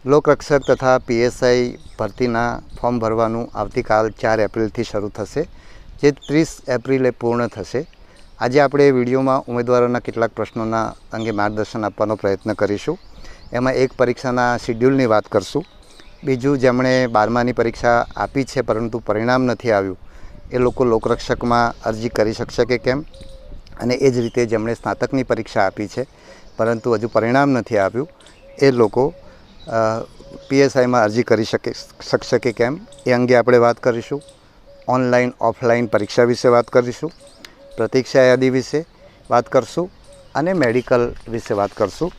લોકરક્ષક તથા PSI ભરતીના form ભરવાનું આવતીકાલ 4 એપ્રિલથી શરૂ થશે, જે 30 એપ્રિલે પૂર્ણ થશે. આજે આપણે વિડીયોમાં ઉમેદવારોના કેટલાક પ્રશ્નોના અંગે માર્ગદર્શન આપવાનો પ્રયત્ન કરીશું. એમાં એક પરીક્ષાના શિડ્યુલની વાત કરશું, બીજું જેમણે 12માની પરીક્ષા આપી છે પરંતુ પરિણામ નથી આવ્યું એ લોકો લોકરક્ષકમાં અરજી કરી શકશે કે કેમ, અને એ જ રીતે જેમણે સ્નાતકની પરીક્ષા આપી છે પરંતુ હજુ પરિણામ નથી આવ્યું એ લોકો પીએસઆઈમાં અરજી કરી શકશે કે કેમ, એ અંગે આપણે વાત કરીશું. ઓનલાઈન ઓફલાઈન પરીક્ષા વિશે વાત કરીશું, પ્રતીક્ષા યાદી વિશે વાત કરશું અને મેડિકલ વિશે વાત કરશું.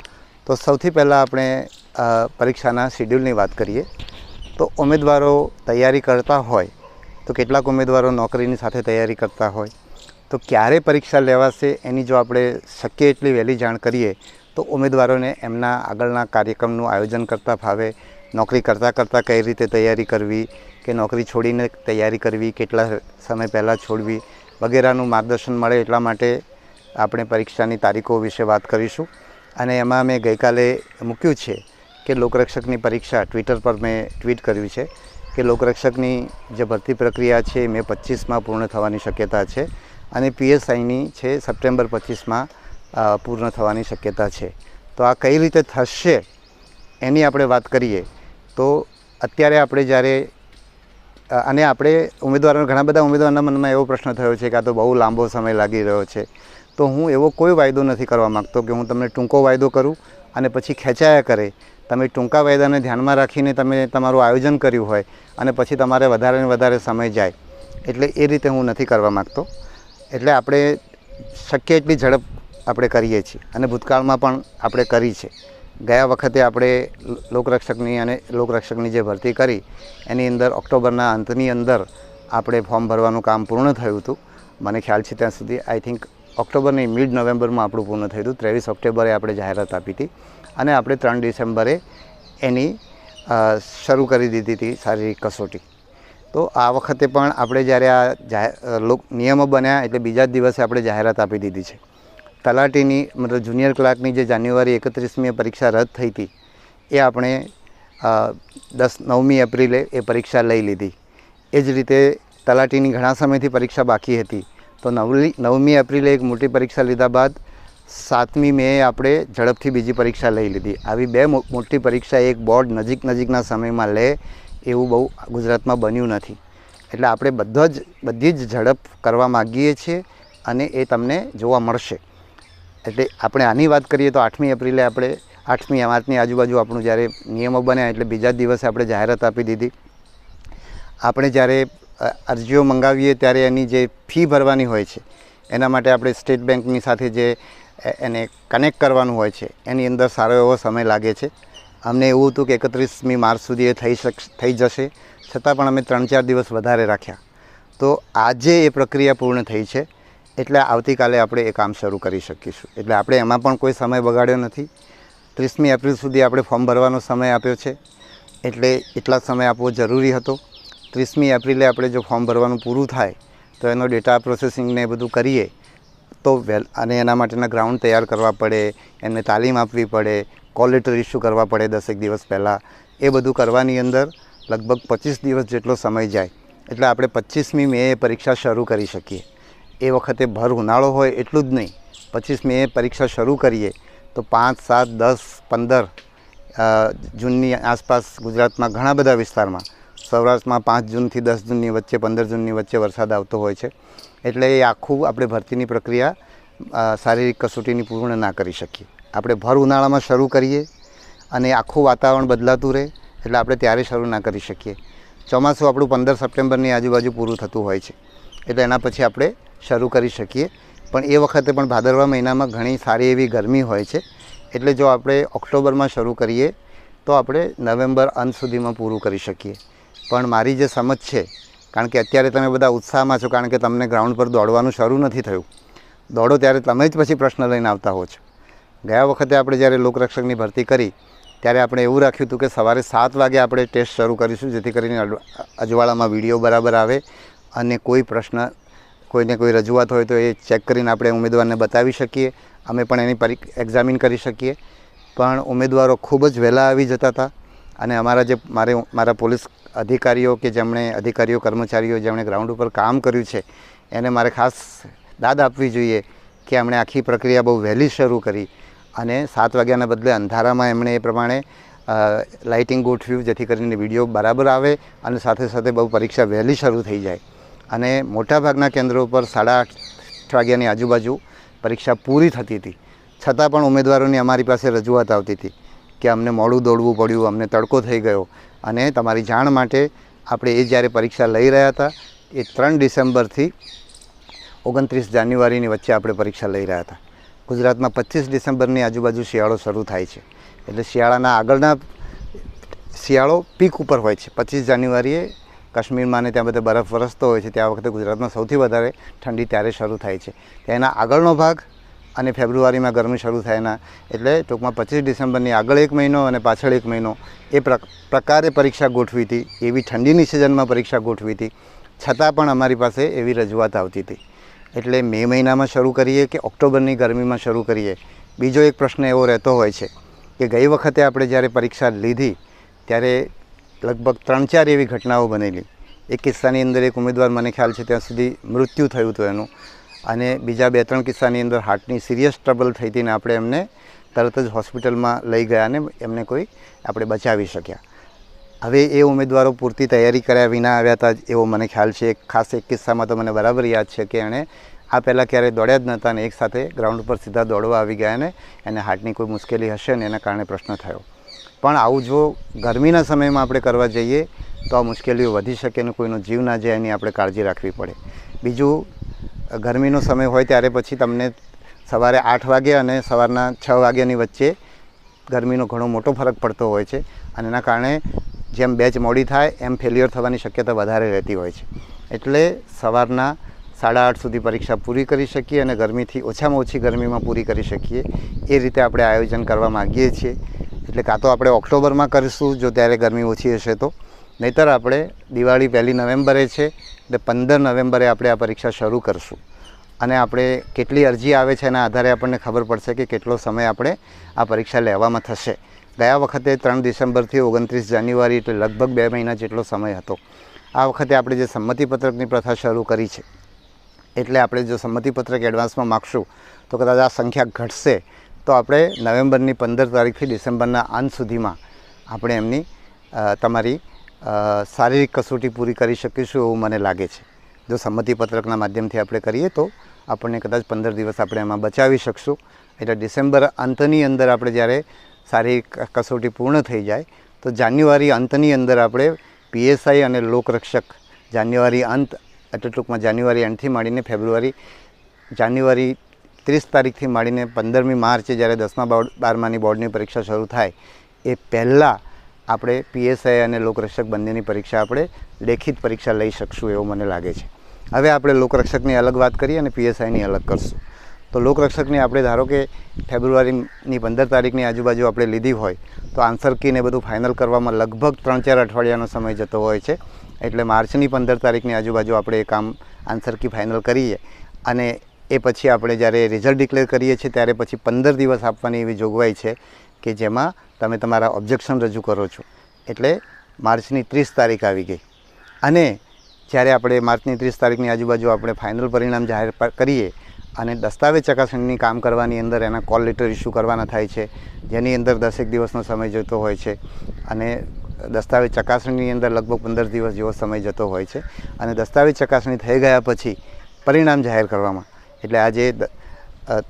તો સૌથી પહેલાં આપણે પરીક્ષાના શિડ્યુલની વાત કરીએ. તો ઉમેદવારો તૈયારી કરતા હોય તો કેટલાક ઉમેદવારો નોકરીની સાથે તૈયારી કરતા હોય તો ક્યારે પરીક્ષા લેવાશે એની જો આપણે શક્ય એટલી વહેલી જાણ કરીએ તો ઉમેદવારોને એમના આગળના કાર્યક્રમનું આયોજન કરતાં ફાવે. નોકરી કરતાં કઈ રીતે તૈયારી કરવી કે નોકરી છોડીને તૈયારી કરવી, કેટલા સમય પહેલાં છોડવી વગેરેનું માર્ગદર્શન મળે, એટલા માટે આપણે પરીક્ષાની તારીખો વિશે વાત કરીશું. અને એમાં મેં ગઈકાલે મૂક્યું છે કે લોકરક્ષકની પરીક્ષા ટ્વિટર પર મેં ટ્વીટ કર્યું છે કે લોકરક્ષકની જે ભરતી પ્રક્રિયા છે મે 25માં પૂર્ણ થવાની શક્યતા છે અને પીએસઆઈની છે સપ્ટેમ્બર 25માં પૂર્ણ થવાની શક્યતા છે. તો આ કઈ રીતે થશે એની આપણે વાત કરીએ તો અત્યારે આપણે જ્યારે અને આપણે ઘણા બધા ઉમેદવારોના મનમાં એવો પ્રશ્ન થયો છે કે આ તો બહુ લાંબો સમય લાગી રહ્યો છે. તો હું એવો કોઈ વાયદો નથી કરવા માગતો કે હું તમને ટૂંકો વાયદો કરું અને પછી ખેંચાયા કરે. તમે ટૂંકા વાયદાને ધ્યાનમાં રાખીને તમે તમારું આયોજન કર્યું હોય અને પછી તમારે વધારે ને વધારે સમય જાય, એટલે એ રીતે હું નથી કરવા માગતો. એટલે આપણે શક્ય એટલી ઝડપ આપણે કરીએ છીએ અને ભૂતકાળમાં પણ આપણે કરી છે. ગયા વખતે આપણે લોકરક્ષકની જે ભરતી કરી એની અંદર ઓક્ટોબરના અંતની અંદર આપણે ફોર્મ ભરવાનું કામ પૂર્ણ થયું હતું. મને ખ્યાલ છે ત્યાં સુધી આઈ થિંક ઓક્ટોબરની મિડ નવેમ્બરમાં આપણું પૂર્ણ થયું હતું. 23 ઓક્ટોબરે આપણે જાહેરાત આપી હતી અને આપણે 3 ડિસેમ્બરે એની શરૂ કરી દીધી હતી શારીરિક કસોટી. તો આ વખતે પણ આપણે જ્યારે આ નિયમો બન્યા એટલે બીજા જ દિવસે આપણે જાહેરાત આપી દીધી છે. તલાટીની મતલબ જુનિયર ક્લાર્કની જે જાન્યુઆરી 31મીએ પરીક્ષા રદ થઈ હતી એ આપણે 9મી એપ્રિલે એ પરીક્ષા લઈ લીધી. એ જ રીતે તલાટીની ઘણા સમયથી પરીક્ષા બાકી હતી તો 9મી એપ્રિલે એક મોટી પરીક્ષા લીધા બાદ 7મી મે આપણે ઝડપથી બીજી પરીક્ષા લઈ લીધી. આવી બે મોટી પરીક્ષા એક બોર્ડ નજીકના સમયમાં લે એવું બહુ ગુજરાતમાં બન્યું નથી. એટલે આપણે બધી જ ઝડપ કરવા માગીએ છીએ અને એ તમને જોવા મળશે. એટલે આપણે આની વાત કરીએ તો 8મી એપ્રિલે આપણે 8મી માર્ચની આજુબાજુ આપણું જ્યારે નિયમો બન્યા એટલે બીજા જ દિવસે આપણે જાહેરાત આપી દીધી. આપણે જ્યારે અરજીઓ મંગાવીએ ત્યારે એની જે ફી ભરવાની હોય છે એના માટે આપણે સ્ટેટ બેંકની સાથે જે એને કનેક્ટ કરવાનું હોય છે એની અંદર સારો એવો સમય લાગે છે. અમને એવું હતું કે 31મી માર્ચ સુધી એ થઈ જશે, છતાં પણ અમે 3-4 દિવસ વધારે રાખ્યા. તો આજે એ પ્રક્રિયા પૂર્ણ થઈ છે એટલે આવતીકાલે આપણે એ કામ શરૂ કરી શકીશું. એટલે આપણે એમાં પણ કોઈ સમય બગાડ્યો નથી. 30મી એપ્રિલ સુધી આપણે ફોર્મ ભરવાનો સમય આપ્યો છે એટલે એટલા સમય આપવો જરૂરી હતો. 30મી એપ્રિલે આપણે જો ફોર્મ ભરવાનું પૂરું થાય તો એનો ડેટા પ્રોસેસિંગને એ બધું કરીએ તો અને એના માટેના ગ્રાઉન્ડ તૈયાર કરવા પડે, એમને તાલીમ આપવી પડે, કોલ લેટર ઇસ્યુ કરવા પડે 10 દિવસ પહેલાં. એ બધું કરવાની અંદર લગભગ 25 દિવસ જેટલો સમય જાય. એટલે આપણે 25મી મે પરીક્ષા શરૂ કરી શકીએ. એ વખતે ભર ઉનાળો હોય એટલું જ નહીં, 25 મે પરીક્ષા શરૂ કરીએ તો 5, 7, 10, 15 જૂનની આસપાસ ગુજરાતમાં ઘણા બધા વિસ્તારમાં, સૌરાષ્ટ્રમાં 5 જૂનથી 10 જૂનની વચ્ચે, 15 જૂનની વચ્ચે વરસાદ આવતો હોય છે. એટલે એ આખું આપણે ભરતીની પ્રક્રિયા શારીરિક કસોટીની પૂર્ણ ના કરી શકીએ. આપણે ભર ઉનાળામાં શરૂ કરીએ અને આખું વાતાવરણ બદલાતું રહે એટલે આપણે ત્યારે શરૂ ના કરી શકીએ. ચોમાસું આપણું 15 સપ્ટેમ્બરની આજુબાજુ પૂરું થતું હોય છે એટલે એના પછી આપણે શરૂ કરી શકીએ. પણ એ વખતે પણ ભાદરવા મહિનામાં ઘણી સારી એવી ગરમી હોય છે. એટલે જો આપણે ઓક્ટોબરમાં શરૂ કરીએ તો આપણે નવેમ્બર અંત સુધીમાં પૂરું કરી શકીએ. પણ મારી જે સમજ છે, કારણ કે અત્યારે તમે બધા ઉત્સાહમાં છો કારણ કે તમને ગ્રાઉન્ડ પર દોડવાનું શરૂ નથી થયું. દોડો ત્યારે તમે જ પછી પ્રશ્ન લઈને આવતા હો છો. ગયા વખતે આપણે જ્યારે લોકરક્ષકની ભરતી કરી ત્યારે આપણે એવું રાખ્યું હતું કે સવારે 7 વાગે આપણે ટેસ્ટ શરૂ કરીશું, જેથી કરીને અજવાળામાં વિડીયો બરાબર આવે અને કોઈ પ્રશ્ન, કોઈને કોઈ રજૂઆત હોય તો એ ચેક કરીને આપણે ઉમેદવારને બતાવી શકીએ. અમે પણ એની એક્ઝામિન કરી શકીએ. પણ ઉમેદવારો ખૂબ જ વહેલા આવી જતા હતા અને મારા પોલીસ અધિકારીઓ કે અધિકારીઓ કર્મચારીઓ જેમણે ગ્રાઉન્ડ ઉપર કામ કર્યું છે એને મારે ખાસ દાદ આપવી જોઈએ કે એમણે આખી પ્રક્રિયા બહુ વહેલી શરૂ કરી અને 7 વાગ્યાના બદલે અંધારામાં એમણે એ પ્રમાણે લાઇટિંગ ગોઠવ્યું જેથી કરીને વિડીયો બરાબર આવે અને સાથે સાથે બહુ પરીક્ષા વહેલી શરૂ થઈ જાય. અને મોટાભાગના કેન્દ્રો પર 8:30 વાગ્યાની આજુબાજુ પરીક્ષા પૂરી થતી હતી, છતાં પણ ઉમેદવારોની અમારી પાસે રજૂઆત આવતી હતી કે અમને મોડું દોડવું પડ્યું, અમને તડકો થઈ ગયો. અને તમારી જાણ માટે આપણે જ્યારે પરીક્ષા લઈ રહ્યા હતા એ 3 ડિસેમ્બરથી 29 જાન્યુઆરીની વચ્ચે આપણે પરીક્ષા લઈ રહ્યા હતા. ગુજરાતમાં 25 ડિસેમ્બરની આજુબાજુ શિયાળો શરૂ થાય છે, એટલે શિયાળો પીક ઉપર હોય છે. 25 જાન્યુઆરીએ કાશ્મીરમાં ને ત્યાં બધે બરફ વરસતો હોય છે, ત્યાં વખતે ગુજરાતમાં સૌથી વધારે ઠંડી ત્યારે શરૂ થાય છે. એના આગળનો ભાગ અને ફેબ્રુઆરીમાં ગરમી શરૂ થાયના, એટલે ટૂંકમાં 25 ડિસેમ્બરની આગળ 1 મહિનો અને પાછળ 1 મહિનો એ પ્રકારે પરીક્ષા ગોઠવી હતી. એવી ઠંડીની સિઝનમાં પરીક્ષા ગોઠવી હતી, છતાં પણ અમારી પાસે એવી રજૂઆત આવતી હતી. એટલે મે મહિનામાં શરૂ કરીએ કે ઓક્ટોબરની ગરમીમાં શરૂ કરીએ. બીજો એક પ્રશ્ન એવો રહેતો હોય છે કે ગઈ વખતે આપણે જ્યારે પરીક્ષા લીધી ત્યારે લગભગ 3-4 એવી ઘટનાઓ બનેલી. એક કિસ્સાની અંદર એક ઉમેદવાર મને ખ્યાલ છે ત્યાં સુધી મૃત્યુ થયું હતું એનું, અને બીજા 2-3 કિસ્સાની અંદર હાર્ટની સિરિયસ ટ્રબલ થઈ હતી ને આપણે એમને તરત જ હોસ્પિટલમાં લઈ ગયા અને એમને આપણે બચાવી શક્યા. હવે એ ઉમેદવારો પૂરતી તૈયારી કર્યા વિના આવ્યા હતા એવો મને ખ્યાલ છે. ખાસ એક કિસ્સામાં તો મને બરાબર યાદ છે કે એણે આ પહેલાં ક્યારેય દોડ્યા જ નહોતા અને એકસાથે ગ્રાઉન્ડ ઉપર સીધા દોડવા આવી ગયા ને એને હાર્ટની કોઈ મુશ્કેલી હશે ને એના કારણે પ્રશ્ન થયો. પણ આવું જો ગરમીના સમયમાં આપણે કરવા જઈએ તો આ મુશ્કેલીઓ વધી શકે અને કોઈનો જીવ ના જાય એની આપણે કાળજી રાખવી પડે. બીજું, ગરમીનો સમય હોય ત્યારે પછી તમને સવારે 8 વાગે અને સવારના 6 વાગ્યાની વચ્ચે ગરમીનો ઘણો મોટો ફરક પડતો હોય છે અને એના કારણે જેમ બેચ મોડી થાય એમ ફેલ્યોર થવાની શક્યતા વધારે રહેતી હોય છે. એટલે સવારના 8:30 સુધી પરીક્ષા પૂરી કરી શકીએ અને ગરમીથી ઓછામાં ઓછી ગરમીમાં પૂરી કરી શકીએ એ રીતે આપણે આયોજન કરવા માગીએ છીએ. એટલે કાં તો આપણે ઓક્ટોબરમાં કરીશું જો ત્યારે ગરમી ઓછી હશે તો, નહીંતર આપણે દિવાળી 1 નવેમ્બરે છે એટલે 15 નવેમ્બરે આપણે આ પરીક્ષા શરૂ કરશું. અને આપણે કેટલી અરજી આવે છે એના આધારે આપણને ખબર પડશે કે કેટલો સમય આપણે આ પરીક્ષા લેવામાં થશે. ગયા વખતે 3 ડિસેમ્બરથી 29 જાન્યુઆરી એટલે લગભગ 2 મહિના જેટલો સમય હતો. આ વખતે આપણે જે સંમતિપત્રકની પ્રથા શરૂ કરી છે એટલે આપણે જો સંમતિપત્રક એડવાન્સમાં માગશું તો કદાચ આ સંખ્યા ઘટશે તો આપણે નવેમ્બરની 15 તારીખથી ડિસેમ્બરના અંત સુધીમાં આપણે તમારી શારીરિક કસોટી પૂરી કરી શકીશું એવું મને લાગે છે. જો સંમતિપત્રકના માધ્યમથી આપણે કરીએ તો આપણને કદાચ 15 દિવસ આપણે એમાં બચાવી શકશું. એટલે ડિસેમ્બર અંતની અંદર આપણે જ્યારે શારીરિક કસોટી પૂર્ણ થઈ જાય તો જાન્યુઆરી અંતની અંદર આપણે PSI અને લોકરક્ષક જાન્યુઆરી અંત એટલે ટૂંકમાં જાન્યુઆરી એન્ડથી માંડીને જાન્યુઆરી 30 તારીખથી માંડીને 15મી માર્ચે જ્યારે 10મા-12માની બોર્ડની પરીક્ષા શરૂ થાય એ પહેલાં આપણે PSI અને લોકરક્ષક બંનેની પરીક્ષા આપણે લેખિત પરીક્ષા લઈ શકશું એવું મને લાગે છે. હવે આપણે લોકરક્ષકની અલગ વાત કરીએ અને PSIની અલગ કરશું. તો લોકરક્ષકની આપણે ધારો કે ફેબ્રુઆરીની 15 તારીખની આજુબાજુ આપણે લીધી હોય તો આન્સર કીને બધું ફાઇનલ કરવામાં લગભગ 3-4 અઠવાડિયાનો સમય જતો હોય છે. એટલે માર્ચની 15 તારીખની આજુબાજુ આપણે એ કામ આન્સર કી ફાઇનલ કરીએ અને એ પછી આપણે જ્યારે રિઝલ્ટ ડિક્લેર કરીએ છીએ ત્યારે પછી 15 દિવસ આપવાની એવી જોગવાઈ છે કે જેમાં તમે તમારા ઓબ્જેક્શન રજૂ કરો છો. એટલે માર્ચની 30 તારીખ આવી ગઈ અને જ્યારે આપણે માર્ચની 30 તારીખની આજુબાજુ આપણે ફાઇનલ પરિણામ જાહેર કરીએ અને દસ્તાવેજ ચકાસણીની કામ કરવાની અંદર એના કોલ લેટર ઇસ્યુ કરવાના થાય છે જેની અંદર 10 દિવસનો સમય જતો હોય છે અને દસ્તાવેજ ચકાસણીની અંદર લગભગ 15 દિવસ જેવો સમય જતો હોય છે અને દસ્તાવેજ ચકાસણી થઈ ગયા પછી પરિણામ જાહેર કરવામાં એટલે આજે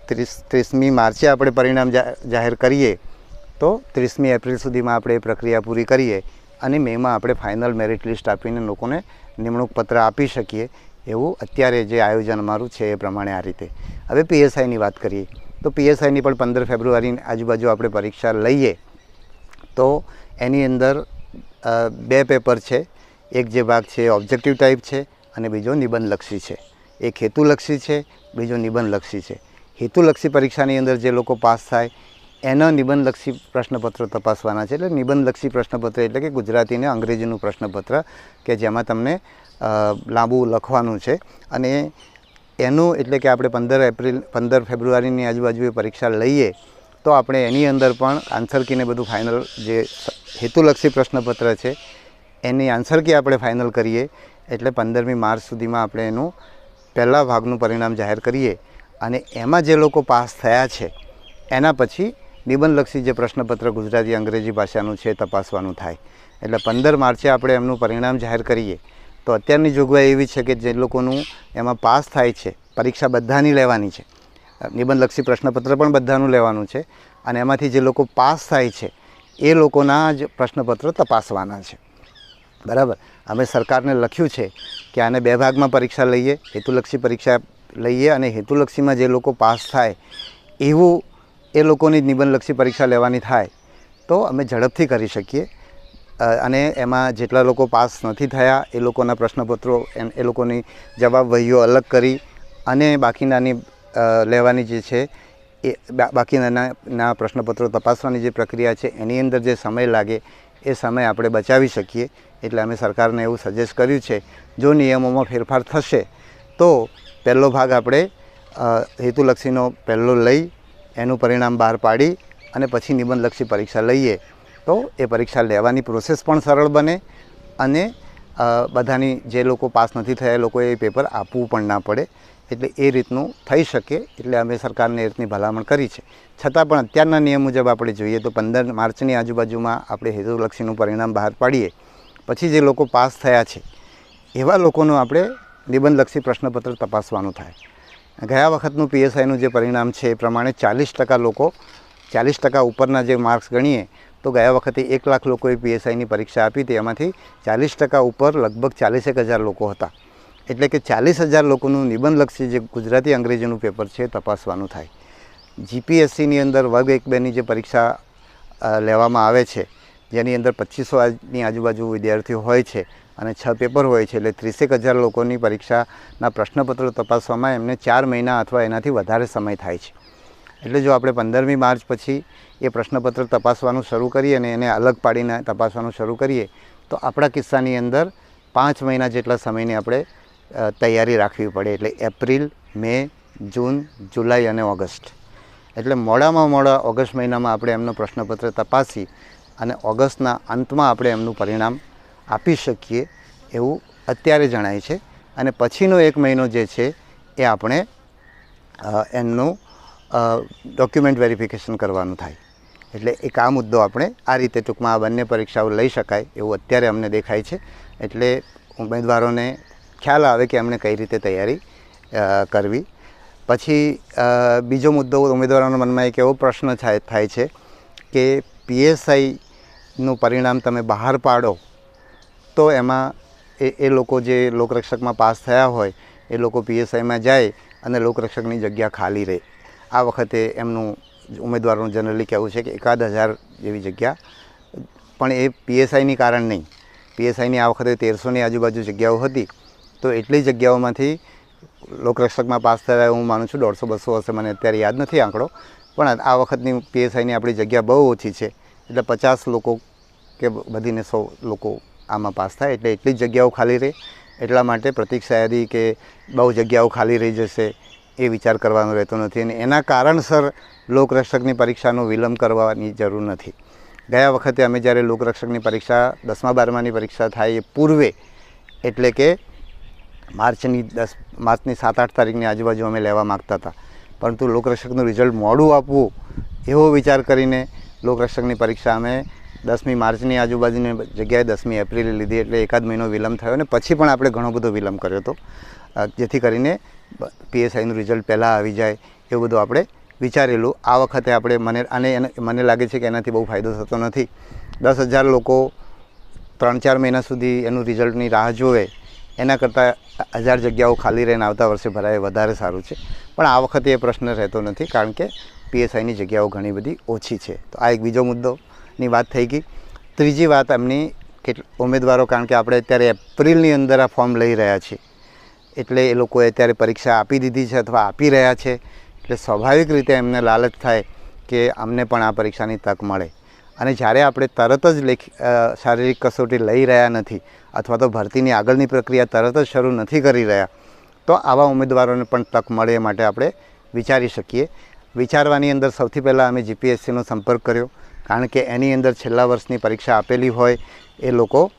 30મી માર્ચે આપણે પરિણામ જાહેર કરીએ તો 30મી એપ્રિલ સુધીમાં આપણે એ પ્રક્રિયા પૂરી કરીએ અને મેમાં આપણે ફાઇનલ મેરિટ લિસ્ટ આપીને લોકોને નિમણૂક પત્ર આપી શકીએ એવું અત્યારે જે આયોજન અમારું છે એ પ્રમાણે આ રીતે. હવે PSIની વાત કરીએ તો PSIની પણ 15 ફેબ્રુઆરીની આજુબાજુ આપણે પરીક્ષા લઈએ તો એની અંદર 2 પેપર છે. એક જે ભાગ છે ઓબ્જેક્ટિવ ટાઈપ છે અને બીજો નિબંધલક્ષી છે. એક હેતુલક્ષી છે, બીજો નિબંધલક્ષી છે. હેતુલક્ષી પરીક્ષાની અંદર જે લોકો પાસ થાય એના નિબંધલક્ષી પ્રશ્નપત્રો તપાસવાના છે. એટલે નિબંધલક્ષી પ્રશ્નપત્ર એટલે કે ગુજરાતી ને અંગ્રેજીનું પ્રશ્નપત્ર કે જેમાં તમને લાંબુ લખવાનું છે અને એનું એટલે કે આપણે 15 ફેબ્રુઆરીની આજુબાજુ એ પરીક્ષા લઈએ તો આપણે એની અંદર પણ આન્સર કીને બધું ફાઇનલ જે હેતુલક્ષી પ્રશ્નપત્ર છે એની આન્સર કી આપણે ફાઇનલ કરીએ એટલે 15મી માર્ચ સુધીમાં આપણે એનું પહેલા ભાગનું પરિણામ જાહેર કરીએ અને એમાં જે લોકો પાસ થયા છે એના પછી નિબંધલક્ષી જે પ્રશ્નપત્ર ગુજરાતી અંગ્રેજી ભાષાનું છે તપાસવાનું થાય. એટલે 15 માર્ચે આપણે એમનું પરિણામ જાહેર કરીએ તો અત્યારની જોગવાઈ એવી છે કે જે લોકોનું એમાં પાસ થાય છે, પરીક્ષા બધાની લેવાની છે, નિબંધલક્ષી પ્રશ્નપત્ર પણ બધાનું લેવાનું છે અને એમાંથી જે લોકો પાસ થાય છે એ લોકોના જ પ્રશ્નપત્ર તપાસવાના છે. બરાબર. અમે સરકારને લખ્યું છે કે આને 2 ભાગમાં પરીક્ષા લઈએ, હેતુલક્ષી પરીક્ષા લઈએ અને હેતુલક્ષીમાં જે લોકો પાસ થાય એવું એ લોકોની નિબંધલક્ષી પરીક્ષા લેવાની થાય તો અમે ઝડપથી કરી શકીએ અને એમાં જેટલા લોકો પાસ નથી થયા એ લોકોના પ્રશ્નપત્રો એ લોકોની જવાબ વહીઓ અલગ કરી અને બાકીનાની લેવાની જે છે એ બાકીના પ્રશ્નપત્રો તપાસવાની જે પ્રક્રિયા છે એની અંદર જે સમય લાગે એ સમય આપણે બચાવી શકીએ. એટલે અમે સરકારને એવું સજેસ્ટ કર્યું છે જો નિયમોમાં ફેરફાર થશે તો પહેલો ભાગ આપણે હેતુલક્ષીનો પહેલો લઈ એનું પરિણામ બહાર પાડી અને પછી નિબંધલક્ષી પરીક્ષા લઈએ તો એ પરીક્ષા લેવાની પ્રોસેસ પણ સરળ બને અને બધાની જે લોકો પાસ નથી થયા એ લોકોએ એ પેપર આપવું પણ ના પડે. એટલે એ રીતનું થઈ શકે એટલે અમે સરકારને એ રીતની ભલામણ કરી છે. છતાં પણ અત્યારના નિયમ મુજબ આપણે જોઈએ તો 15 માર્ચની આજુબાજુમાં આપણે હેતુલક્ષીનું પરિણામ બહાર પાડીએ પછી જે લોકો પાસ થયા છે એવા લોકોનું આપણે નિબંધલક્ષી પ્રશ્નપત્ર તપાસવાનું થાય. ગયા વખતનું PSIનું જે પરિણામ છે એ પ્રમાણે 40% લોકો 40% ઉપરના જે માર્ક્સ ગણીએ તો ગયા વખતે 1 લાખ લોકોએ PSIની પરીક્ષા આપી હતી. એમાંથી 40% ઉપર લગભગ 41,000 લોકો હતા. એટલે કે 40,000 લોકોનું નિબંધલક્ષી જે ગુજરાતી અંગ્રેજીનું પેપર છે તપાસવાનું થાય. GPSCની અંદર વર્ગ 1-2ની જે પરીક્ષા લેવામાં આવે છે જેની અંદર 2500ની આજુબાજુ વિદ્યાર્થીઓ હોય છે અને 6 પેપર હોય છે એટલે 30,000 લોકોની પરીક્ષાના પ્રશ્નપત્રો તપાસવામાં એમને 4 મહિના અથવા એનાથી વધારે સમય થાય છે. એટલે જો આપણે 15મી માર્ચ પછી એ પ્રશ્નપત્ર તપાસવાનું શરૂ કરીએ અને એને અલગ પાડીને તપાસવાનું શરૂ કરીએ તો આપણા કિસ્સાની અંદર 5 મહિના જેટલા સમયની આપણે તૈયારી રાખવી પડે. એટલે એપ્રિલ, મે, જૂન, જુલાઈ અને ઓગસ્ટ. એટલે મોડામાં મોડા ઓગસ્ટ મહિનામાં આપણે એમનો પ્રશ્નપત્ર તપાસી અને ઓગસ્ટના અંતમાં આપણે એમનું પરિણામ આપી શકીએ એવું અત્યારે જણાય છે. અને પછીનો 1 મહિનો જે છે એ આપણે એમનું ડોક્યુમેન્ટ વેરિફિકેશન કરવાનું થાય. એટલે એક આ મુદ્દો આપણે આ રીતે ટૂંકમાં આ બંને પરીક્ષાઓ લઈ શકાય એવું અત્યારે અમને દેખાય છે. એટલે ઉમેદવારોને ખ્યાલ આવે કે એમણે કઈ રીતે તૈયારી કરવી. પછી બીજો મુદ્દો ઉમેદવારોના મનમાં એક એવો પ્રશ્ન થાય છે કે PSIનું પરિણામ તમે બહાર પાડો તો એમાં એ લોકો જે લોકરક્ષકમાં પાસ થયા હોય એ લોકો PSIમાં જાય અને લોકરક્ષકની જગ્યા ખાલી રહે. આ વખતે એમનું ઉમેદવારોનું જનરલી કહેવું છે કે 1,000 જેવી જગ્યા, પણ એ PSIની કારણ નહીં. PSIની આ વખતે 1300ની આજુબાજુ જગ્યાઓ હતી તો એટલી જગ્યાઓમાંથી લોકરક્ષકમાં પાસ થયા હું માનું છું 150-200 હશે, મને અત્યારે યાદ નથી આંકડો, પણ આ વખતની PSIની આપણી જગ્યા બહુ ઓછી છે એટલે 50 લોકો કે બધીને 100 લોકો આમાં પાસ થાય એટલે એટલી જ જગ્યાઓ ખાલી રહે. એટલા માટે પ્રતીક્ષા યાદી કે બહુ જગ્યાઓ ખાલી રહી જશે એ વિચાર કરવાનો રહેતો નથી અને એના કારણસર લોકરક્ષકની પરીક્ષાનો વિલંબ કરવાની જરૂર નથી. ગયા વખતે અમે જ્યારે લોકરક્ષકની પરીક્ષા 10મા 12માની પરીક્ષા થાય એ પૂર્વે એટલે કે માર્ચની 7-8 તારીખની આજુબાજુ અમે લેવા માગતા હતા, પરંતુ લોકરક્ષકનું રિઝલ્ટ મોડું આપવું એવો વિચાર કરીને લોકરક્ષકની પરીક્ષા અમે 10મી માર્ચની આજુબાજુની જગ્યાએ 10મી એપ્રિલે લીધી. એટલે 1 મહિનો વિલંબ થયો અને પછી પણ આપણે ઘણો બધો વિલંબ કર્યો હતો જેથી કરીને PSIનું રિઝલ્ટ પહેલાં આવી જાય એવું બધું આપણે વિચારેલું. આ વખતે આપણે મને લાગે છે કે એનાથી બહુ ફાયદો થતો નથી. 10,000 લોકો 3-4 મહિના સુધી એનું રિઝલ્ટની રાહ જોવે એના કરતાં 1000 જગ્યાઓ ખાલી રહીને આવતા વર્ષે ભરાય વધારે સારું છે. પણ આ વખતે એ પ્રશ્ન રહેતો નથી કારણ કે PSIની જગ્યાઓ ઘણી બધી ઓછી છે. તો આ એક બીજો મુદ્દોની વાત થઈ ગઈ. ત્રીજી વાત એમની ઉમેદવારો, કારણ કે આપણે અત્યારે એપ્રિલની અંદર આ ફોર્મ લઈ રહ્યા છીએ એટલે એ લોકોએ અત્યારે પરીક્ષા આપી દીધી છે અથવા આપી રહ્યા છે એટલે સ્વાભાવિક રીતે એમને લાલચ થાય કે અમને પણ આ પરીક્ષાની તક મળે. અને જ્યારે આપણે તરત જ શારીરિક કસોટી લઈ રહ્યા નથી અથવા તો ભરતીની આગળની પ્રક્રિયા તરત જ શરૂ નથી કરી રહ્યા તો આવા ઉમેદવારોને પણ તક મળે એ માટે આપણે વિચારી શકીએ. વિચારવાની અંદર સૌથી પહેલાં અમે જીપીએસસીનો સંપર્ક કર્યો, કારણ કે એની અંદર છેલ્લા વર્ષની પરીક્ષા આપેલી હોય એ લોકો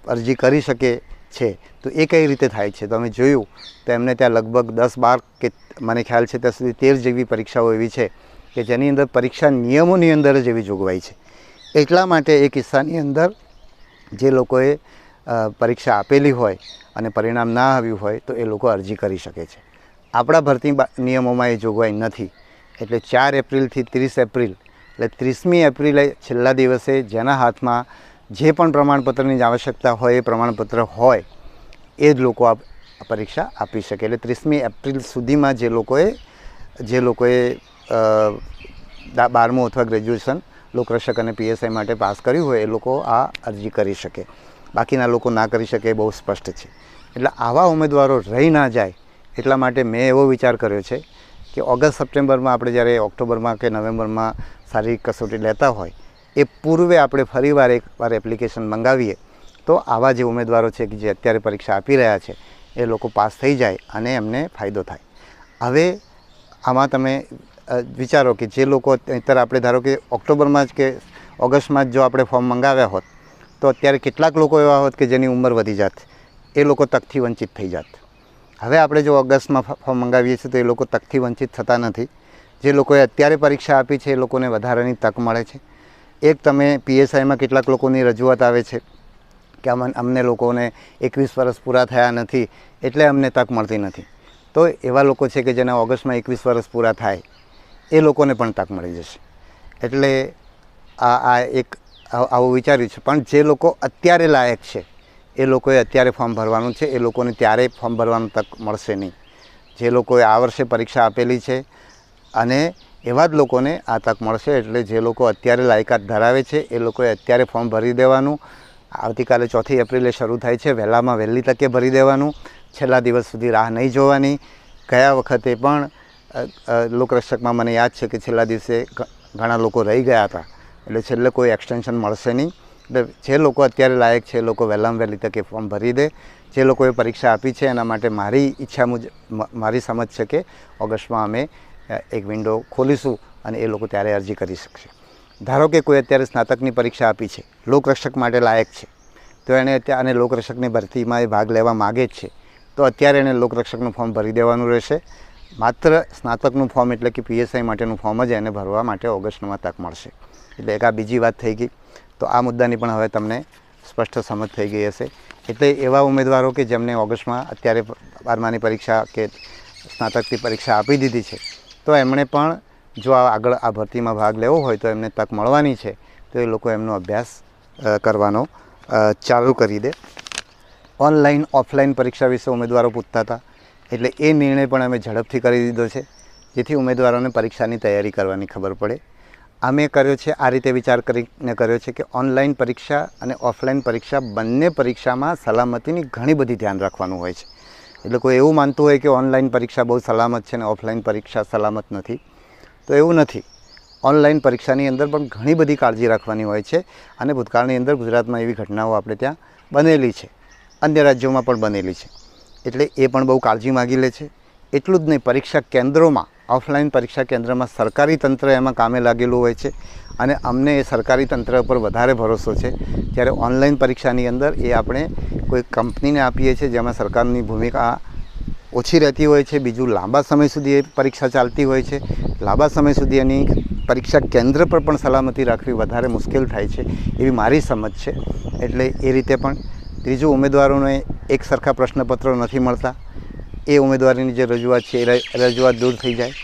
અરજી કરી શકે છે. તો એ કઈ રીતે થાય છે? તો અમે જોયું તો એમને ત્યાં લગભગ 10-12 કે મને ખ્યાલ છે ત્યાં સુધી 13 જેવી પરીક્ષાઓ એવી છે કે જેની અંદર પરીક્ષા નિયમોની અંદર જ એવી જોગવાઈ છે. એટલા માટે એ કિસ્સાની અંદર જે લોકોએ પરીક્ષા આપેલી હોય અને પરિણામ ના આવ્યું હોય તો એ લોકો અરજી કરી શકે છે. આપણા ભરતી નિયમોમાં એ જોગવાઈ નથી. એટલે 4 એપ્રિલથી 30 એપ્રિલ એટલે 30મી એપ્રિલે છેલ્લા દિવસે જેના હાથમાં જે પણ પ્રમાણપત્રની આવશ્યકતા હોય એ પ્રમાણપત્ર હોય એ જ લોકો આ પરીક્ષા આપી શકે. એટલે 30મી એપ્રિલ સુધીમાં જે લોકોએ 12મું અથવા ગ્રેજ્યુએશન લોકરક્ષક અને પીએસઆઈ માટે પાસ કર્યું હોય એ લોકો આ અરજી કરી શકે. બાકીના લોકો ના કરી શકે એ બહુ સ્પષ્ટ છે. એટલે આવા ઉમેદવારો રહી ના જાય એટલા માટે મેં એવો વિચાર કર્યો છે કે ઓગસ્ટ સપ્ટેમ્બરમાં આપણે જ્યારે ઓક્ટોબરમાં કે નવેમ્બરમાં શારીરિક કસોટી લેતા હોય એ પૂર્વે આપણે ફરીવાર એકવાર એપ્લિકેશન મંગાવીએ તો આવા જે ઉમેદવારો છે કે જે અત્યારે પરીક્ષા આપી રહ્યા છે એ લોકો પાસ થઈ જાય અને એમને ફાયદો થાય. હવે આમાં તમે વિચારો કે જે લોકો અત્યારે આપણે ધારો કે ઓક્ટોબરમાં જ કે ઓગસ્ટમાં જ જો આપણે ફોર્મ મંગાવ્યા હોત તો અત્યારે કેટલાક લોકો એવા હોત કે જેની ઉંમર વધી જાત, એ લોકો તકથી વંચિત થઈ જાત. હવે આપણે જો ઓગસ્ટમાં ફોર્મ મંગાવીએ છીએ તો એ લોકો તકથી વંચિત થતા નથી. જે લોકોએ અત્યારે પરીક્ષા આપી છે એ લોકોને વધારાની તક મળે છે. એક તમે પીએસઆઈમાં કેટલાક લોકોની રજૂઆત આવે છે કે અમને લોકોને 21 વર્ષ પૂરા થયા નથી એટલે અમને તક મળતી નથી. તો એવા લોકો છે કે જેના ઓગસ્ટમાં 21 વર્ષ પૂરા થાય એ લોકોને પણ તક મળી જશે. એટલે આ એક આવું વિચાર્યું છે. પણ જે લોકો અત્યારે લાયક છે એ લોકોએ અત્યારે ફોર્મ ભરવાનું છે, એ લોકોને ત્યારે ફોર્મ ભરવાનું તક મળશે નહીં. જે લોકોએ આ વર્ષે પરીક્ષા આપેલી છે અને એવા જ લોકોને આ તક મળશે. એટલે જે લોકો અત્યારે લાયકાત ધરાવે છે એ લોકોએ અત્યારે ફોર્મ ભરી દેવાનું. આવતીકાલે 4 એપ્રિલે શરૂ થાય છે, વહેલામાં વહેલી તકે ભરી દેવાનું. છેલ્લા દિવસ સુધી રાહ નહીં જોવાની. ગયા વખતે પણ લોકરક્ષકમાં મને યાદ છે કે છેલ્લા દિવસે ઘણા લોકો રહી ગયા હતા, એટલે છેલ્લે કોઈ એક્સટેન્શન મળશે નહીં. એટલે જે લોકો અત્યારે લાયક છે એ લોકો વહેલામાં વહેલી તકે ફોર્મ ભરી દે. જે લોકોએ પરીક્ષા આપી છે એના માટે મારી ઈચ્છા મુજબ મારી સમજ છે કે ઓગસ્ટમાં અમે એક વિન્ડો ખોલીશું અને એ લોકો ત્યારે અરજી કરી શકશે. ધારો કે કોઈ અત્યારે સ્નાતકની પરીક્ષા આપી છે, લોકરક્ષક માટે લાયક છે, તો એણે અને લોકરક્ષકની ભરતીમાં એ ભાગ લેવા માગે જ છે તો અત્યારે એણે લોકરક્ષકનું ફોર્મ ભરી દેવાનું રહેશે. માત્ર સ્નાતકનું ફોર્મ એટલે કે પીએસઆઈ માટેનું ફોર્મ જ એને ભરવા માટે ઓગસ્ટમાં તક મળશે. એટલે એક આ બીજી વાત થઈ ગઈ. તો આ મુદ્દાની પણ હવે તમને સ્પષ્ટ સમજ થઈ ગઈ હશે. એટલે એવા ઉમેદવારો કે જેમને ઓગસ્ટમાં અત્યારે 12માની પરીક્ષા કે સ્નાતકની પરીક્ષા આપી દીધી છે તો એમણે પણ જો આગળ આ ભરતીમાં ભાગ લેવો હોય તો એમને તક મળવાની છે તો એ લોકો એમનો અભ્યાસ કરવાનો ચાલુ કરી દે. ઓનલાઈન ઓફલાઈન પરીક્ષા વિશે ઉમેદવારો પૂછતા હતા એટલે એ નિર્ણય પણ અમે ઝડપથી કરી દીધો છે જેથી ઉમેદવારોને પરીક્ષાની તૈયારી કરવાની ખબર પડે. અમે કર્યો છે આ રીતે વિચાર કરીને કર્યો છે કે ઓનલાઈન પરીક્ષા અને ઓફલાઈન પરીક્ષા બંને પરીક્ષામાં સલામતીની ઘણી બધી ધ્યાન રાખવાનું હોય છે. એટલે કોઈ એવું માનતું હોય કે ઓનલાઈન પરીક્ષા બહુ સલામત છે અને ઓફલાઈન પરીક્ષા સલામત નથી, તો એવું નથી. ઓનલાઈન પરીક્ષાની અંદર પણ ઘણી બધી કાળજી રાખવાની હોય છે અને ભૂતકાળની અંદર ગુજરાતમાં એવી ઘટનાઓ આપણે ત્યાં બનેલી છે, અન્ય રાજ્યોમાં પણ બનેલી છે. એટલે એ પણ બહુ કાળજી માગી લે છે. એટલું જ નહીં, પરીક્ષા કેન્દ્રોમાં ઓફલાઈન પરીક્ષા કેન્દ્રમાં સરકારી તંત્ર એમાં કામે લાગેલું હોય છે અને અમને એ સરકારી તંત્ર પર વધારે ભરોસો છે. જ્યારે ઓનલાઈન પરીક્ષાની અંદર એ આપણે કોઈ કંપનીને આપીએ છીએ જેમાં સરકારની ભૂમિકા ઓછી રહેતી હોય છે. બીજું, લાંબા સમય સુધી એ પરીક્ષા ચાલતી હોય છે. લાંબા સમય સુધી એની પરીક્ષા કેન્દ્ર પર પણ સલામતી રાખવી વધારે મુશ્કેલ થાય છે એવી મારી સમજ છે. એટલે એ રીતે પણ. ત્રીજું, ઉમેદવારોને એક સરખા પ્રશ્નપત્રો નથી મળતા, એ ઉમેદવારીની જે રજૂઆત છે એ રજૂઆત દૂર થઈ જાય.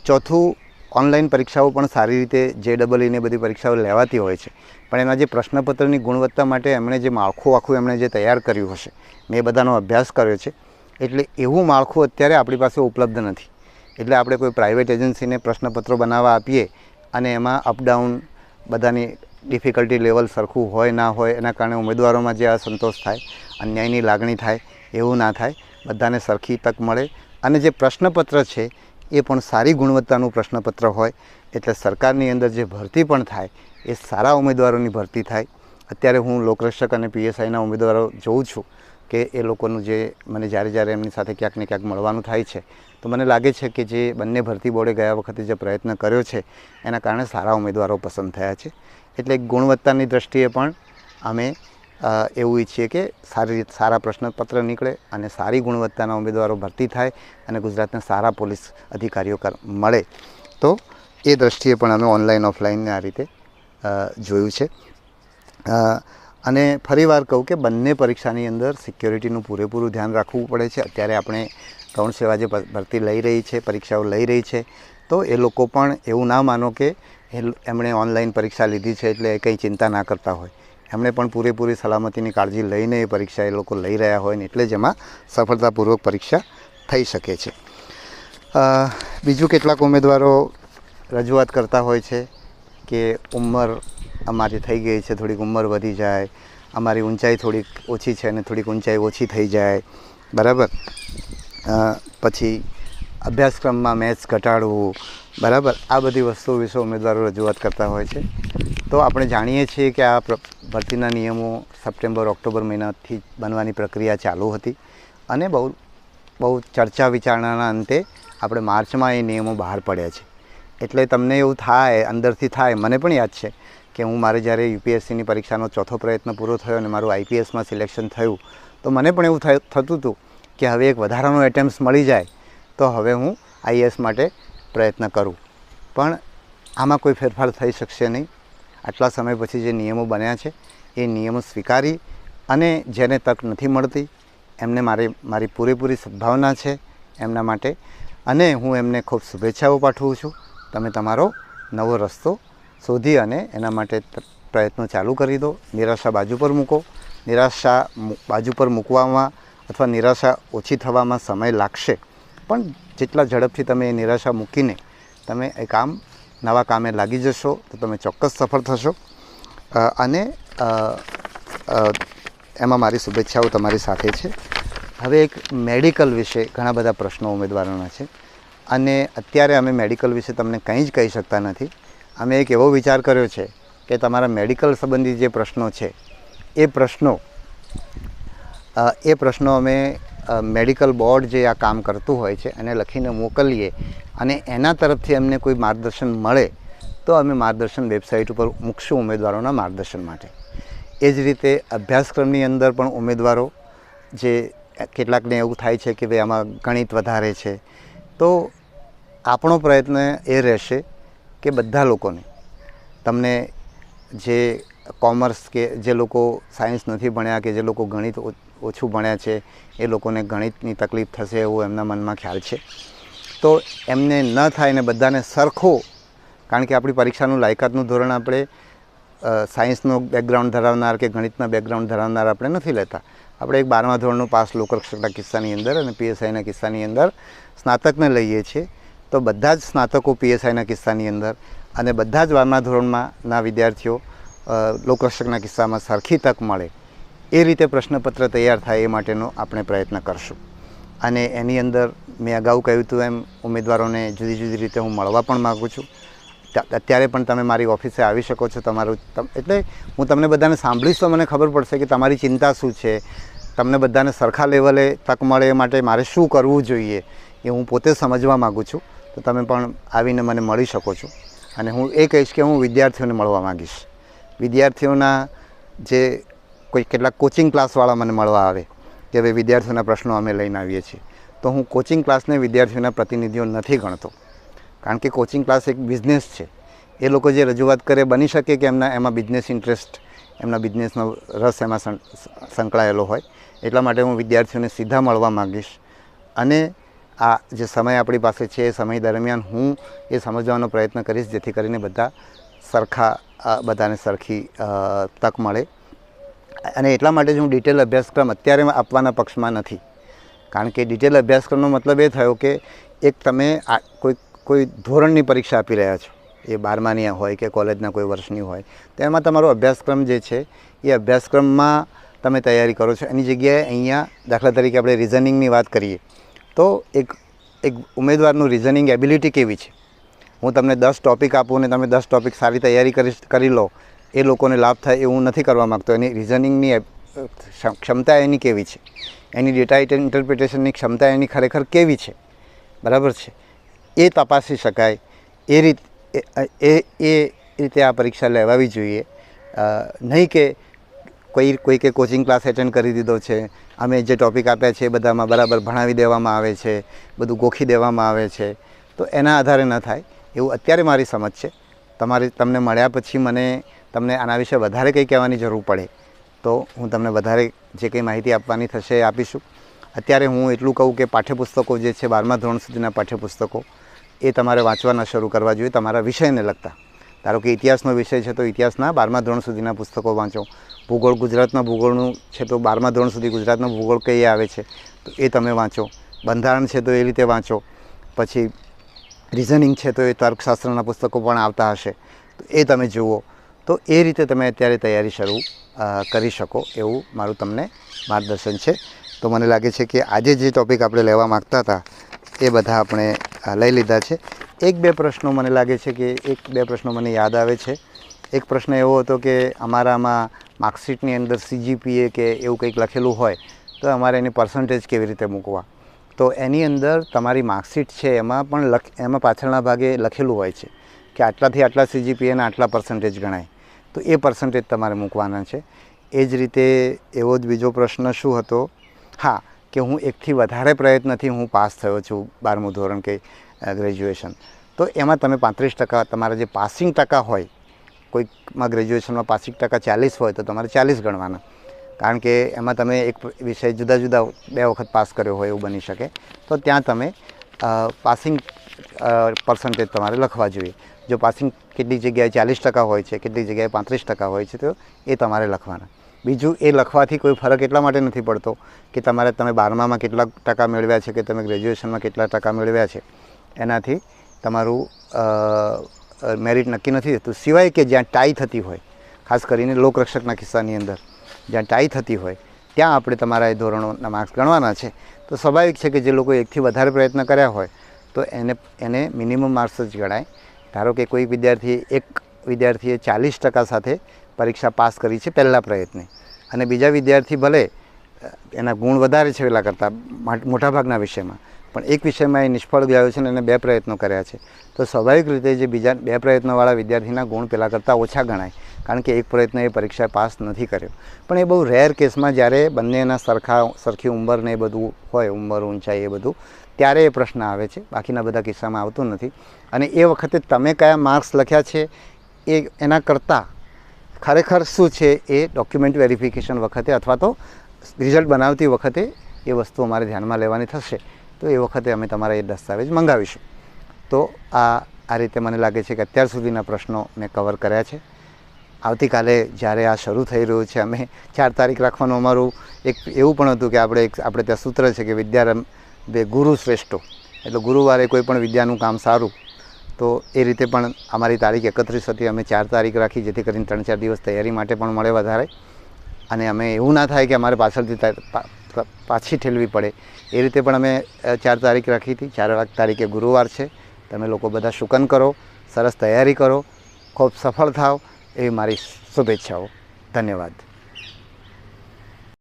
ચોથું, ઓનલાઈન પરીક્ષાઓ પણ સારી રીતે JEE બધી પરીક્ષાઓ લેવાતી હોય છે પણ એના જે પ્રશ્નપત્રની ગુણવત્તા માટે એમણે જે માળખું આખું એમણે જે તૈયાર કર્યું હશે, મેં બધાનો અભ્યાસ કર્યો છે, એટલે એવું માળખું અત્યારે આપણી પાસે ઉપલબ્ધ નથી. એટલે આપણે કોઈ પ્રાઇવેટ એજન્સીને પ્રશ્નપત્રો બનાવવા આપીએ અને એમાં અપડાઉન બધાની ડિફિકલ્ટી લેવલ સરખું હોય ના હોય એના કારણે ઉમેદવારોમાં જે અસંતોષ થાય, અન્યાયની લાગણી થાય, એવું ના થાય. બધાને સરખી તક મળે અને જે પ્રશ્નપત્ર છે એ પણ સારી ગુણવત્તાનું પ્રશ્નપત્ર હોય એટલે સરકારની અંદર જે ભરતી પણ થાય એ સારા ઉમેદવારોની ભરતી થાય. અત્યારે હું લોકરક્ષક અને પીએસઆઈના ઉમેદવારો જોઉં છું કે એ લોકોનું જે મને જ્યારે એમની સાથે ક્યાંક ને ક્યાંક મળવાનું થાય છે તો તો મને લાગે છે કે જે બંને ભરતી બોર્ડે ગયા વખતે જે પ્રયત્ન કર્યો છે એના કારણે સારા ઉમેદવારો પસંદ થયા છે. એટલે ગુણવત્તાની દૃષ્ટિએ પણ અમે એવું ઈચ્છીએ કે સારા પ્રશ્નપત્ર નીકળે અને સારી ગુણવત્તાના ઉમેદવારો ભરતી થાય અને ગુજરાતને સારા પોલીસ અધિકારીઓ મળે. તો એ દૃષ્ટિએ પણ અમે ઓનલાઈન ઓફલાઈનને આ રીતે જોયું છે. અને ફરીવાર કહું કે બંને પરીક્ષાની અંદર સિક્યોરિટીનું પૂરેપૂરું ધ્યાન રાખવું પડે છે. અત્યારે આપણે ગૌણ સેવા જે ભરતી લઈ રહી છે, પરીક્ષાઓ લઈ રહી છે, તો એ લોકો પણ એવું ના માનો કે એમણે ઓનલાઈન પરીક્ષા લીધી છે એટલે એ કંઈ ચિંતા ના કરતા હોય. એમણે પણ પૂરેપૂરી સલામતીની કાળજી લઈને એ પરીક્ષા એ લોકો લઈ રહ્યા હોય ને એટલે જ એમાં સફળતાપૂર્વક પરીક્ષા થઈ શકે છે. બીજું કેટલાક ઉમેદવારો રજૂઆત કરતા હોય છે કે ઉંમર અમારી થઈ ગઈ છે, થોડીક ઉંમર વધી જાય, અમારી ઊંચાઈ થોડીક ઓછી છે અને થોડીક ઊંચાઈ ઓછી થઈ જાય, બરાબર. પછી અભ્યાસક્રમમાં મેથ્સ ઘટાડવું, બરાબર. આ બધી વસ્તુઓ વિશે ઉમેદવારો રજૂઆત કરતા હોય છે. તો આપણે જાણીએ છીએ કે આ ભરતીના નિયમો સપ્ટેમ્બર ઓક્ટોબર મહિનાથી બનવાની પ્રક્રિયા ચાલુ હતી અને બહુ ચર્ચા વિચારણાના અંતે આપણે માર્ચમાં એ નિયમો બહાર પડ્યા છે. એટલે તમને એવું થાય, અંદરથી થાય, મને પણ યાદ છે કે મારે જ્યારે યુપીએસસીની પરીક્ષાનો ચોથો પ્રયત્ન પૂરો થયો અને મારું આઈપીએસમાં સિલેક્શન થયું તો મને પણ એવું થતું હતું કે હવે એક વધારાનો એટેમ્પ્સ મળી જાય તો હવે હું આઈએએસ માટે પ્રયત્ન કરું. પણ આમાં કોઈ ફેરફાર થઈ શકશે નહીં. આટલા સમય પછી જે નિયમો બન્યા છે એ નિયમો સ્વીકારી અને જેને તક નથી મળતી એમને મારી પૂરેપૂરી સદ્ભાવના છે એમના માટે અને હું એમને ખૂબ શુભેચ્છાઓ પાઠવું છું. તમે તમારો નવો રસ્તો શોધી અને એના માટે પ્રયત્નો ચાલુ કરી દો. નિરાશા બાજુ પર મૂકો. નિરાશા બાજુ પર મૂકવામાં અથવા નિરાશા ઓછી થવામાં સમય લાગશે, પણ જેટલા ઝડપથી તમે એ નિરાશા મૂકીને તમે એ નવા કામે લાગી જશો તો તમે ચોક્કસ સફળ થશો. અને એમાં મારી શુભેચ્છાઓ તમારી સાથે છે. હવે એક મેડિકલ વિશે ઘણા બધા પ્રશ્નો ઉમેદવારોના છે અને અત્યારે અમે મેડિકલ વિશે તમને કંઈ જ કહી શકતા નથી. અમે એક એવો વિચાર કર્યો છે કે તમારા મેડિકલ સંબંધી જે પ્રશ્નો છે એ પ્રશ્નો અમે મેડિકલ બોર્ડ જે આ કામ કરતું હોય છે એને લખીને મોકલીએ અને એના તરફથી અમને કોઈ માર્ગદર્શન મળે તો અમે માર્ગદર્શન વેબસાઇટ ઉપર મૂકશું ઉમેદવારોના માર્ગદર્શન માટે. એ જ રીતે અભ્યાસક્રમની અંદર પણ ઉમેદવારો જે કેટલાકને એવું થાય છે કે ભાઈ આમાં ગણિત વધારે છે, તો આપણો પ્રયત્ન એ રહેશે કે બધા લોકોને, તમને જે કોમર્સ કે જે લોકો સાયન્સ નથી ભણ્યા કે જે લોકો ગણિત ઓછું ભણ્યા છે એ લોકોને ગણિતની તકલીફ થશે એવું એમના મનમાં ખ્યાલ છે. તો એમને ન થાય ને બધાને સરખો, કારણ કે આપણી પરીક્ષાનું લાયકાતનું ધોરણ આપણે સાયન્સનો બેકગ્રાઉન્ડ ધરાવનાર કે ગણિતના બેકગ્રાઉન્ડ ધરાવનાર આપણે નથી લેતા. આપણે એક 12મા ધોરણનું પાસ લોકરક્ષકના કિસ્સાની અંદર અને પીએસઆઈના કિસ્સાની અંદર સ્નાતકને લઈએ છીએ. તો બધા જ સ્નાતકો પીએસઆઈના કિસ્સાની અંદર અને બધા જ 12મા ધોરણમાંના વિદ્યાર્થીઓ લોકરક્ષકના કિસ્સામાં સરખી તક મળે એ રીતે પ્રશ્નપત્ર તૈયાર થાય એ માટેનો આપણે પ્રયત્ન કરશું. અને એની અંદર મેં અગાઉ કહ્યું હતું એમ ઉમેદવારોને જુદી જુદી રીતે હું મળવા પણ માગું છું. અત્યારે પણ તમે મારી ઓફિસે આવી શકો છો. એટલે હું તમને બધાને સાંભળીશ તો મને ખબર પડશે કે તમારી ચિંતા શું છે, તમને બધાને સરખા લેવલે તક મળે એ માટે મારે શું કરવું જોઈએ એ હું પોતે સમજવા માગું છું. તો તમે પણ આવીને મને મળી શકો છો. અને હું એ કહીશ કે હું વિદ્યાર્થીઓને મળવા માગીશ. વિદ્યાર્થીઓના જે કેટલાક કોચિંગ ક્લાસવાળા મને મળવા આવે કે ભાઈ વિદ્યાર્થીઓના પ્રશ્નો અમે લઈને આવીએ છીએ, તો હું કોચિંગ ક્લાસને વિદ્યાર્થીઓના પ્રતિનિધિઓ નથી ગણતો. કારણ કે કોચિંગ ક્લાસ એક બિઝનેસ છે. એ લોકો જે રજૂઆત કરે બની શકે કે એમાં બિઝનેસ ઇન્ટરેસ્ટ, એમના બિઝનેસનો રસ એમાં સંકળાયેલો હોય. એટલા માટે હું વિદ્યાર્થીઓને સીધા મળવા માગીશ અને આ જે સમય આપણી પાસે છે એ સમય દરમિયાન હું એ સમજવાનો પ્રયત્ન કરીશ જેથી કરીને બધાને સરખી તક મળે. અને એટલા માટે જ હું ડિટેલ અભ્યાસક્રમ અત્યારે આપવાના પક્ષમાં નથી. કારણ કે ડિટેલ અભ્યાસક્રમનો મતલબ એ થયો કે એક તમે કોઈ ધોરણની પરીક્ષા આપી રહ્યા છો, એ 12માની હોય કે કોલેજના કોઈ વર્ષની હોય, તો એમાં તમારો અભ્યાસક્રમ જે છે એ અભ્યાસક્રમમાં તમે તૈયારી કરો છો. એની જગ્યાએ અહીંયા દાખલા તરીકે આપણે રિઝનિંગની વાત કરીએ તો એક ઉમેદવારનું રિઝનિંગ એબિલિટી કેવી છે. હું તમને 10 ટૉપિક આપું ને તમે 10 ટૉપિક સારી તૈયારી કરી લો, એ લોકોને લાભ થાય એવું નથી કરવા માગતો. એની રિઝનિંગની ક્ષમતા એની કેવી છે, એની ડેટા ઇન્ટરપ્રિટેશનની ક્ષમતા એની ખરેખર કેવી છે, બરાબર છે, એ તપાસી શકાય એ રીતે આ પરીક્ષા લેવાવી જોઈએ. નહીં કે કોઈકે કોચિંગ ક્લાસ એટેન્ડ કરી દીધો છે, અમે જે ટૉપિક આપ્યા છે એ બધામાં બરાબર ભણાવી દેવામાં આવે છે, બધું ગોખી દેવામાં આવે છે, તો એના આધારે ન થાય એવું અત્યારે મારી સમજ છે. તમને મળ્યા પછી તમને આના વિશે વધારે કંઈ કહેવાની જરૂર પડે તો હું તમને વધારે જે કંઈ માહિતી આપવાની થશે એ આપીશું. અત્યારે હું એટલું કહું કે પાઠ્યપુસ્તકો જે છે 12મા ધોરણ સુધીના પાઠ્યપુસ્તકો એ તમારે વાંચવાના શરૂ કરવા જોઈએ તમારા વિષયને લગતા. ધારો કે ઇતિહાસનો વિષય છે તો ઇતિહાસના 12મા ધોરણ સુધીના પુસ્તકો વાંચો. ભૂગોળ, ગુજરાતના ભૂગોળનું છે તો 12મા ધોરણ સુધી ગુજરાતનો ભૂગોળ કઈ આવે છે તો એ તમે વાંચો. બંધારણ છે તો એ રીતે વાંચો. પછી રિઝનિંગ છે તો એ તર્કશાસ્ત્રના પુસ્તકો પણ આવતા હશે તો એ તમે જુઓ. તો એ રીતે તમે અત્યારે તૈયારી શરૂ કરી શકો એવું મારું તમને માર્ગદર્શન છે. તો મને લાગે છે કે આજે જે ટૉપિક આપણે લેવા માગતા હતા એ બધા આપણે લઈ લીધા છે. એક બે પ્રશ્નો મને લાગે છે કે એક બે પ્રશ્નો મને યાદ આવે છે. એક પ્રશ્ન એવો હતો કે અમારામાં માર્કશીટની અંદર CGPA કે એવું કંઈક લખેલું હોય તો અમારે એની પર્સન્ટેજ કેવી રીતે મૂકવા. તો એની અંદર તમારી માર્કશીટ છે એમાં પાછળના ભાગે લખેલું હોય છે કે આટલાથી આટલા CGPAના આટલા પર્સન્ટેજ ગણાય, તો એ પર્સન્ટેજ તમારે મૂકવાના છે. એ જ રીતે એવો જ બીજો પ્રશ્ન શું હતો, હા, કે હું એકથી વધારે પ્રયત્નથી હું પાસ થયો છું 12મું ધોરણ કે ગ્રેજ્યુએશન, તો એમાં તમે 35% તમારા જે પાસિંગ ટકા હોય, કોઈકમાં ગ્રેજ્યુએશનમાં પાસિંગ ટકા 40 હોય તો તમારે 40 ગણવાના, કારણ કે એમાં તમે એક વિષય જુદા જુદા 2 વખત પાસ કર્યો હોય એવું બની શકે. તો ત્યાં તમે પાસિંગ પર્સન્ટેજ તમારે લખવા જોઈએ. જો પાસિંગ કેટલીક જગ્યાએ 40% હોય છે, કેટલીક જગ્યાએ 35% હોય છે તો એ તમારે લખવાના. બીજું, એ લખવાથી કોઈ ફરક એટલા માટે નથી પડતો કે તમે 12મામાં કેટલા ટકા મેળવ્યા છે કે તમે ગ્રેજ્યુએશનમાં કેટલા ટકા મેળવ્યા છે એનાથી તમારું મેરિટ નક્કી નથી થતું. સિવાય કે જ્યાં ટાઈ થતી હોય, ખાસ કરીને લોકરક્ષકના કિસ્સાની અંદર જ્યાં ટાઈ થતી હોય ત્યાં આપણે તમારા એ ધોરણોના માર્ક્સ ગણવાના છે. તો સ્વાભાવિક છે કે જે લોકો એકથી વધારે પ્રયત્ન કર્યા હોય તો એને મિનિમમ માર્ક્સ જ ગણાય. ધારો કે કોઈ વિદ્યાર્થીએ 40% સાથે પરીક્ષા પાસ કરી છે પહેલા પ્રયત્ને, અને બીજા વિદ્યાર્થી ભલે એના ગુણ વધારે છે પેલા કરતાં મોટાભાગના વિષયમાં, પણ એક વિષયમાં એ નિષ્ફળ ગયો છે અને એને 2 પ્રયત્નો કર્યા છે, તો સ્વાભાવિક રીતે જે બીજા 2 પ્રયત્નોવાળા વિદ્યાર્થીના ગુણ પહેલાં કરતાં ઓછા ગણાય, કારણ કે એક પ્રયત્ન એ પરીક્ષા પાસ નથી કર્યો. પણ એ બહુ રેર કેસમાં જ્યારે બંનેના સરખી ઉંમર ને એ બધું હોય, ઉંમર, ઊંચાઈ એ બધું, ત્યારે એ પ્રશ્ન આવે છે. બાકીના બધા કિસ્સામાં આવતું નથી. અને એ વખતે તમે કયા માર્ક્સ લખ્યા છે એના કરતાં ખરેખર શું છે એ ડોક્યુમેન્ટ વેરિફિકેશન વખતે અથવા તો રિઝલ્ટ બનાવતી વખતે એ વસ્તુ અમારે ધ્યાનમાં લેવાની થશે. તો એ વખતે અમે તમારા એ દસ્તાવેજ મંગાવીશું. તો આ રીતે મને લાગે છે કે અત્યાર સુધીના પ્રશ્નો મેં કવર કર્યા છે. આવતીકાલે જ્યારે આ શરૂ થઈ રહ્યું છે, અમે 4 તારીખ રાખવાનું અમારું એક એવું પણ હતું કે આપણે ત્યાં સૂત્ર છે કે વિદ્યારંભે ગુરુ શ્રેષ્ઠો, એટલે ગુરુવારે કોઈ પણ વિદ્યાનું કામ સારું. તો એ રીતે પણ અમારી તારીખ 31 હતી, અમે 4 તારીખ રાખી જેથી કરીને 3-4 દિવસ તૈયારી માટે પણ મળે વધારે, અને અમે એવું ના થાય કે અમારે પાછળથી પાછી ઠેલવી પડે એ રીતે પણ અમે 4 તારીખ રાખી હતી. 4 તારીખે ગુરુવાર છે. તમે લોકો બધા શુકન કરો, સરસ તૈયારી કરો, ખૂબ સફળ થાવ એવી મારી શુભેચ્છાઓ. ધન્યવાદ.